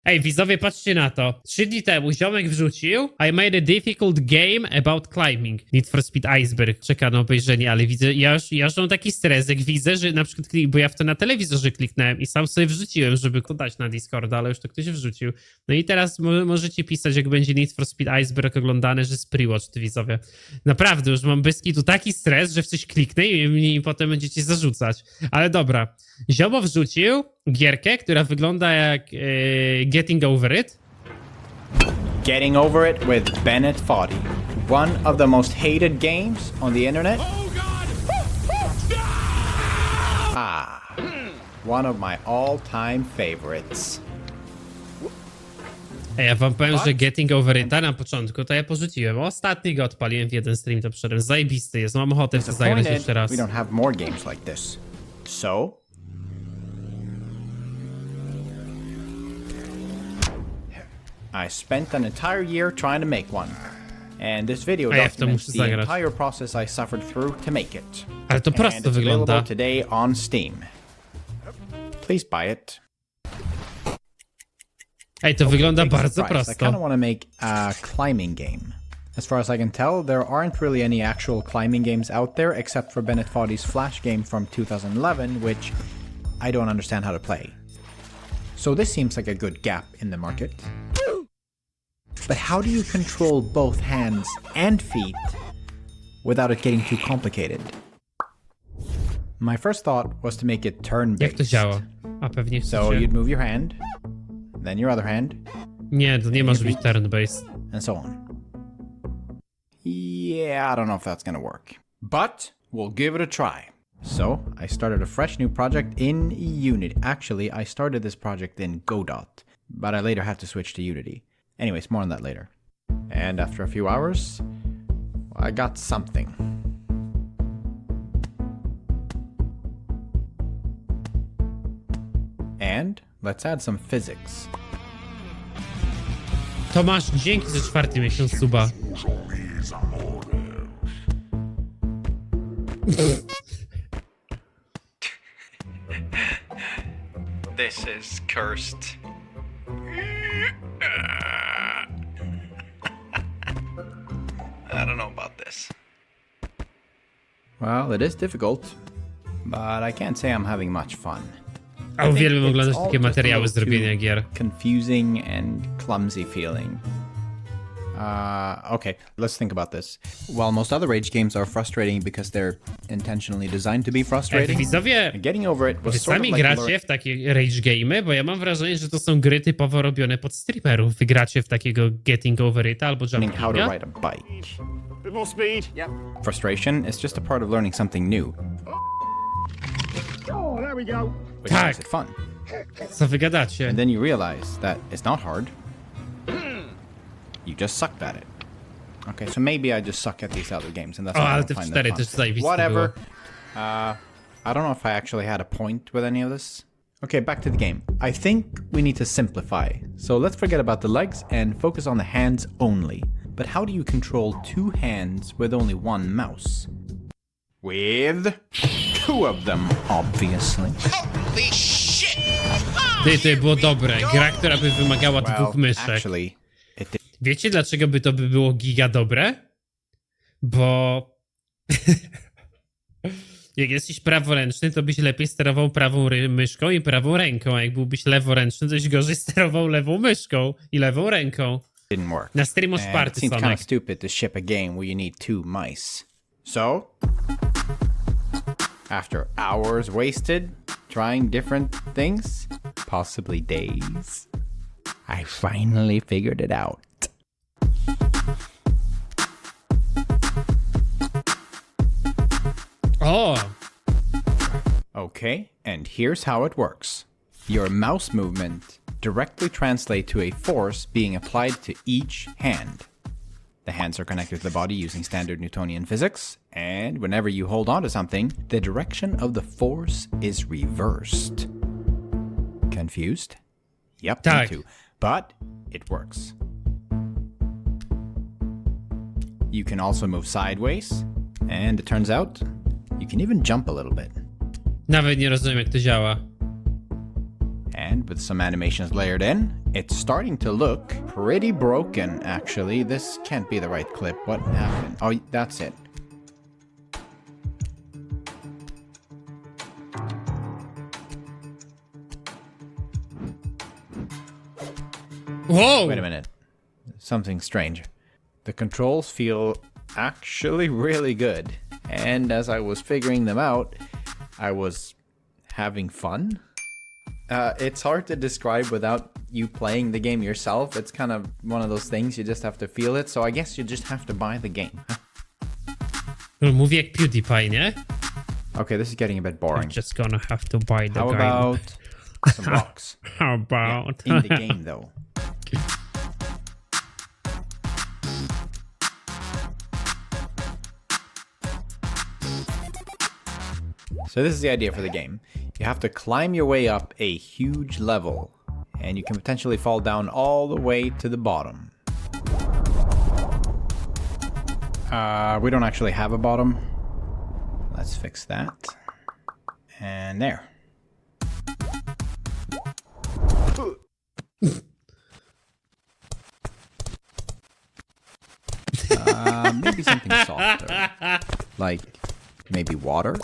Ej, widzowie, patrzcie na to. 3 dni temu ziomek wrzucił I made a difficult game about climbing. Need for Speed Iceberg. Czeka na obejrzenie, ale widzę, ja już mam taki stres, jak widzę, że na przykład, bo ja w to na telewizorze kliknąłem i sam sobie wrzuciłem, żeby to dać na Discorda, ale już to ktoś wrzucił. No i teraz możecie pisać, jak będzie Need for Speed Iceberg oglądany, że jest pre-watch, widzowie. Naprawdę, już mam bez kitu taki stres, że w coś kliknę i potem będziecie zarzucać. Ale dobra. Ziomo wrzucił gierkę, która wygląda jak Getting Over It. Getting Over It with Bennett Foddy. One of the most hated games on the internet. One of my all-time favorites. Ej, ja wam powiem, że Getting Over It na początku to ja porzuciłem. Ostatni go odpaliłem w jeden stream, to przeszedłem. Zajebisty jest, mam ochotę w to zagrać jeszcze raz. We don't have more games like this. So I spent an entire year trying to make one. And this video documents the entire process I suffered through to make it. Ale to prosto wygląda. Available today on Steam. Please buy it. Ej, to wygląda bardzo I prosto. kind of want to make a climbing game. As far as I can tell, there aren't really any actual climbing games out there except for Bennett Foddy's Flash game from 2011, which I don't understand how to play. So this seems like a good gap in the market. But how do you control both hands and feet without it getting too complicated? My first thought was to make it turn-based. Jak to działa? A pewnie chcecie. So you'd move your hand, then your other hand. Nie, to nie może być turn-based. And so on. Yeah, I don't know if that's gonna work. But we'll give it a try. So I started a fresh new project in Unity. Actually, I started this project in Godot, but I later had to switch to Unity. Anyways, more on that later. And after a few hours, I got something. And let's add some physics. Tomasz, dzięki za 4. miesiąc suba. This is cursed. I don't know about this. Well, it is difficult, but I can't say I'm having much fun. A uwielbiam oglądać takie materiały z robienia gier. Confusing and clumsy feeling. Okay, let's think about this. While most other rage games are frustrating because they're intentionally designed to be frustrating, Widzowie, getting over it was wy sort of sami like gracie w takie rage game'y, bo ja mam wrażenie, że to są gry typowo robione pod streamerów. Wy gracie w takiego Getting Over It albo learning how to Jumpinga? ride a bike. Bit more speed. Yep. Frustration is just a part of learning something new, Oh, there we go. which Tak. makes it fun. Co wy gadacie? And then you realize that it's not hard. You just sucked at it. Okay, so maybe I just suck at these other games, and that's O, why I ale don't te find 4 them też fun. zajebiste Whatever. było. I don't know if I actually had a point with any of this. Okay, back to the game. I think we need to simplify. So let's forget about the legs and focus on the hands only. But how do you control 2 hands with only 1 mouse? With 2 of them, obviously. Holy shit! To było dobre. Gra, która by wymagała 2 myszek. Actually, it did. Wiecie, dlaczego by to było giga dobre? Bo jak jesteś praworęczny, to byś lepiej sterował prawą myszką i prawą ręką, a jak byłbyś leworęczny, to byś gorzej sterował lewą myszką i lewą ręką. Didn't work. Na streamosz And party, it seems kind Sonek. of stupid to ship a game where you need 2 mice. So, after hours wasted trying different things, possibly days, I finally figured it out. O! Okay, and here's how it works. Your mouse movement directly translate to a force being applied to each hand. The hands are connected to the body using standard Newtonian physics, and whenever you hold on to something, the direction of the force is reversed. Confused? Yep, me Tak. too. But it works. You can also move sideways, and it turns out you can even jump a little bit. Nawet nie rozumiem, jak to działa. And with some animations layered in, it's starting to look pretty broken, actually. This can't be the right clip. What happened? Oh, that's it. Whoa! Wait a minute. Something strange. The controls feel actually really good. And as I was figuring them out, I was having fun. It's hard to describe without you playing the game yourself. It's kind of one of those things, you just have to feel it. So I guess you just have to buy the game. Mówi jak PewDiePie, nie? Okay, this is getting a bit I'm boring. just gonna have to buy the How game. about some rocks? How about? In the game, though. So this is the idea for the game. You have to climb your way up a huge level, and you can potentially fall down all the way to the bottom. We don't actually have a bottom. Let's fix that. And there. Maybe something softer. Like, maybe water?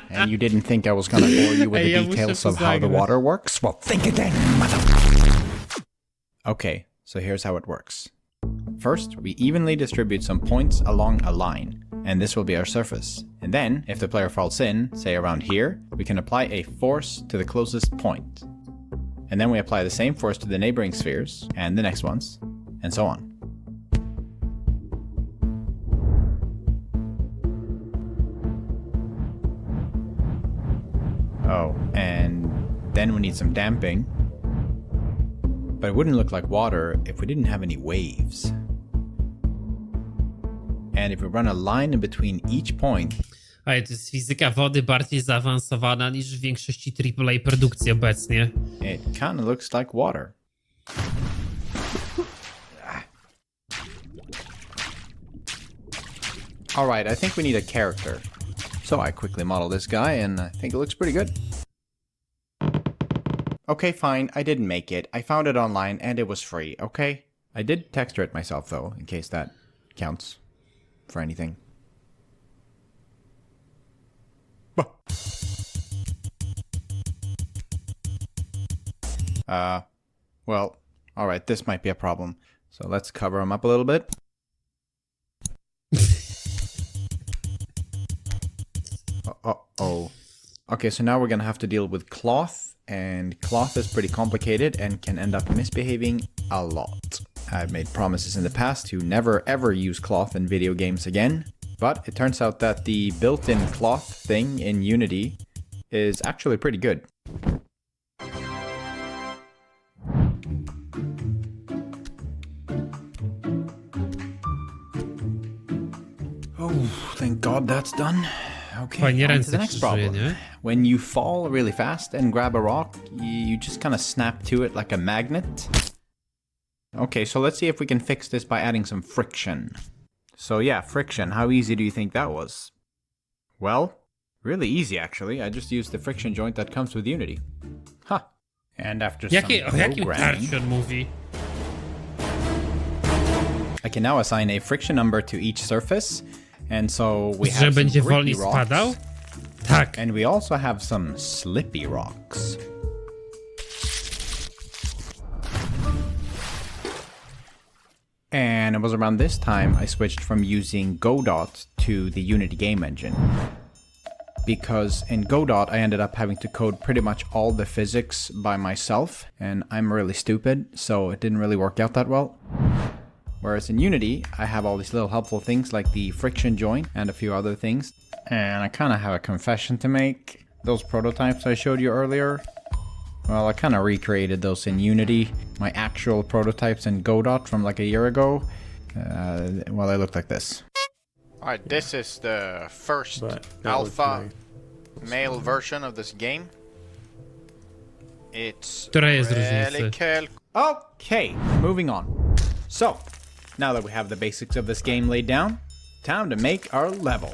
And you didn't think I was gonna bore you with Ej, the ja muszę details to of how the zagrać. water works? Well, think again, mother... Okay, so here's how it works. First, we evenly distribute some points along a line, and this will be our surface. And then, if the player falls in, say around here, we can apply a force to the closest point. And then we apply the same force to the neighboring spheres, and the next ones, and so on. Oh, and then we need some damping. But it wouldn't look like water if we didn't have any waves. And if we run a line in between each point, Ale to jest fizyka wody bardziej zaawansowana niż w większości AAA produkcji obecnie. it kind of looks like water. Alright, I think we need a character. So I quickly model this guy, and I think it looks pretty good. Okay, fine, I didn't make it. I found it online, and it was free, okay? I did texture it myself, though, in case that counts for anything. Well, alright, this might be a problem. So let's cover him up a little bit. Uh-oh. Okay, so now we're gonna have to deal with cloth, and cloth is pretty complicated and can end up misbehaving a lot. I've made promises in the past to never ever use cloth in video games again, but it turns out that the built-in cloth thing in Unity is actually pretty good. Oh, thank God that's done. Okay, Fajnie on to ręce the next krzyżuje, problem. nie? When you fall really fast and grab a rock, you just kind of snap to it like a magnet. Okay, so let's see if we can fix this by adding some friction. So yeah, friction. How easy do you think that was? Well, really easy actually. I just used the friction joint that comes with Unity. Huh. And after some O jakim programming, tarczy on mówi? I can now assign a friction number to each surface. And so we Że have some będzie grippy wolniej rocks. spadał? Tak. And we also have some slippy rocks. And it was around this time I switched from using Godot to the Unity game engine. Because in Godot I ended up having to code pretty much all the physics by myself, and I'm really stupid, so it didn't really work out that well. Whereas in Unity, I have all these little helpful things like the friction joint and a few other things. And I kind of have a confession to make. Those prototypes I showed you earlier, well, I kind of recreated those in Unity. My actual prototypes in Godot from like a year ago, well, they looked like this. Alright, this is the first But that looks alpha nice. male version of this game. It's Która jest really różnica? cool. Okay, moving on. So, Now that we have the basics of this game laid down, time to make our level.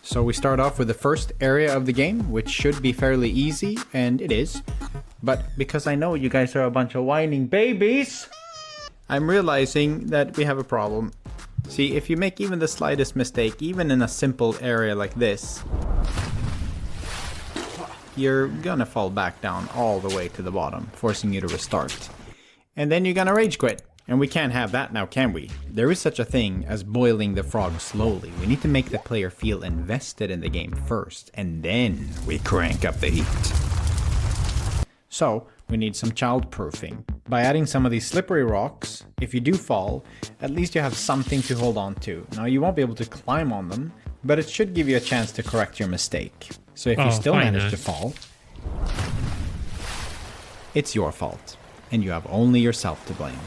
So we start off with the first area of the game, which should be fairly easy, and it is. But because I know you guys are a bunch of whining babies, I'm realizing that we have a problem. See, if you make even the slightest mistake, even in a simple area like this, you're gonna fall back down all the way to the bottom, forcing you to restart. And then you're gonna rage quit. And we can't have that now, can we? There is such a thing as boiling the frog slowly. We need to make the player feel invested in the game first, and then we crank up the heat. So, we need some childproofing. By adding some of these slippery rocks, if you do fall, at least you have something to hold on to. Now, you won't be able to climb on them, but it should give you a chance to correct your mistake. So if you still manage to fall, it's your fault, and you have only yourself to blame.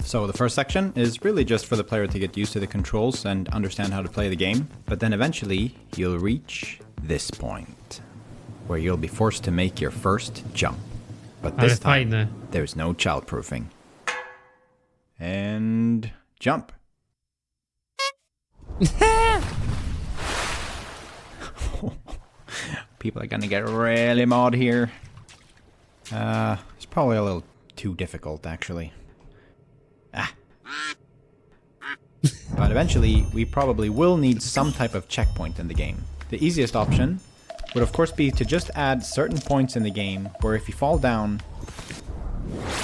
So the first section is really just for the player to get used to the controls and understand how to play the game, but then eventually you'll reach this point, where you'll be forced to make your first jump. But this time, there's no childproofing. And jump. People are gonna get really mad here. It's probably a little too difficult, actually. But eventually, we probably will need some type of checkpoint in the game. The easiest option would of course be to just add certain points in the game where if you fall down,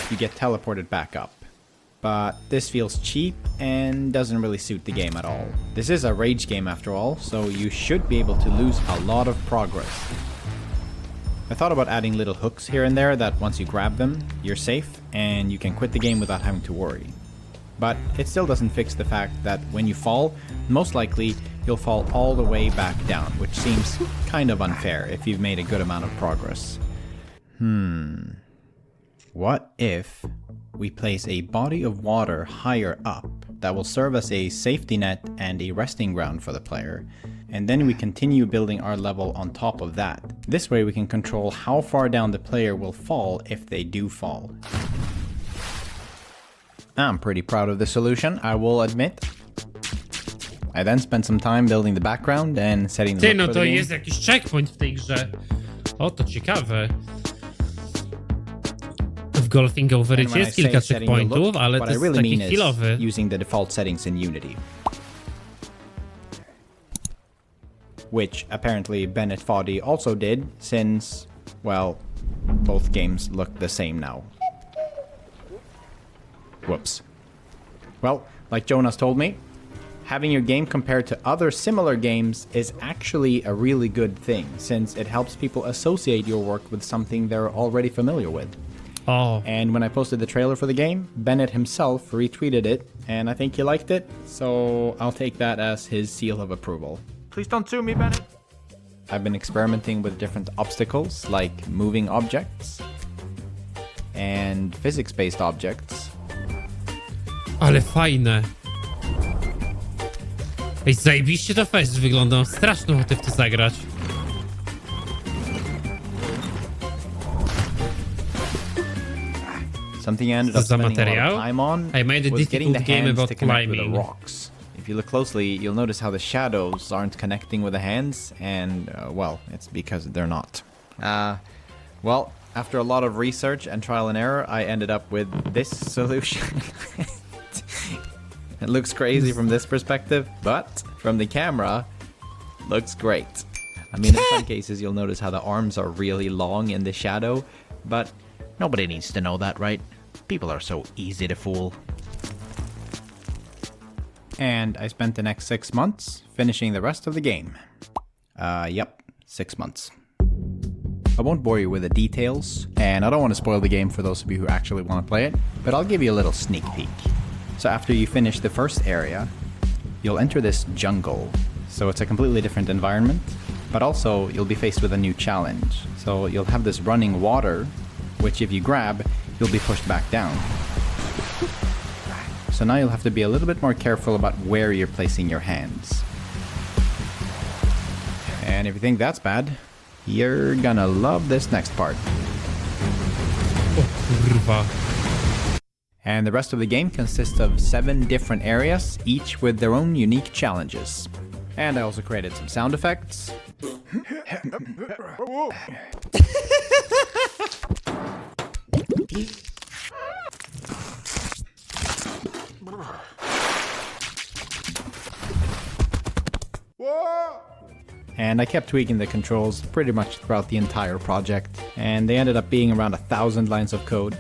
you get teleported back up. But this feels cheap and doesn't really suit the game at all. This is a rage game after all, so you should be able to lose a lot of progress. I thought about adding little hooks here and there that once you grab them, you're safe and you can quit the game without having to worry. But it still doesn't fix the fact that when you fall, most likely you'll fall all the way back down, which seems kind of unfair if you've made a good amount of progress. What if we place a body of water higher up that will serve as a safety net and a resting ground for the player, and then we continue building our level on top of that. This way we can control how far down the player will fall if they do fall. I'm pretty proud of the solution, I will admit. I then spent some time building the background and setting the Ty, look no for to the game. jest jakiś checkpoint w tej grze. O, to ciekawe. W Golfing Overycie And when I jest kilka say setting the checkpointów, look, ale what to I jest really taki mean chwilowy. is using the default settings in Unity. Which apparently Bennett Foddy also did, since, well, both games look the same now. Whoops. Well, like Jonas told me, having your game compared to other similar games is actually a really good thing, since it helps people associate your work with something they're already familiar with. O, And when I posted the trailer for the game, Bennett himself retweeted it, and I think he liked it, so I'll take that as his seal of approval. Please don't sue me, Bennett! I've been experimenting with different obstacles, like moving objects, and physics-based objects. ale fajne. Ej, zajebiście to fest wygląda. Mam straszną ochotę w to zagrać. Something I ended up Za spending a lot materiał? of time on I made a was getting the difficult game hands about to connect with the climbing. rocks. If you look closely, you'll notice how the shadows aren't connecting with the hands, and, well, it's because they're not. Well, after a lot of research and trial and error, I ended up with this solution. It looks crazy from this perspective, but from the camera, looks great. I mean, in some cases, you'll notice how the arms are really long in the shadow, but nobody needs to know that, right? People are so easy to fool. And I spent the next 6 months finishing the rest of the game. Yep, 6 months. I won't bore you with the details, and I don't want to spoil the game for those of you who actually want to play it, but I'll give you a little sneak peek. So after you finish the first area, you'll enter this jungle. So it's a completely different environment, but also you'll be faced with a new challenge. So you'll have this running water, which if you grab, you'll be pushed back down. So now you'll have to be a little bit more careful about where you're placing your hands. And if you think that's bad, you're gonna love this next part. O kurwa. And the rest of the game consists of 7 different areas, each with their own unique challenges. And I also created some sound effects. And I kept tweaking the controls pretty much throughout the entire project, and they ended up being around 1,000 lines of code.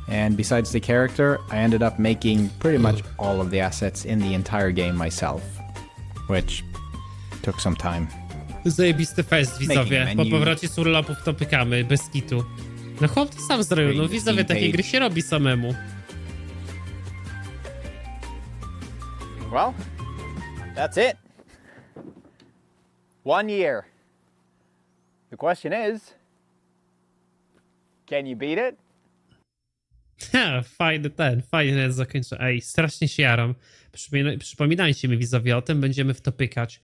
And besides the character, I ended up making pretty much all of the assets in the entire game myself, which took some time. Zajebisty fest, widzowie. Po menu. powrocie z urlopów to pykamy, bez kitu. No chłop to sam zrobił, no widzowie, takie gry się robi samemu. Well, that's it. 1 year. The question is, can you beat it? Ha, fajny zakończenie. Ej, strasznie się jaram. Przypominajcie mi, widzowie, o tym, będziemy w to pykać.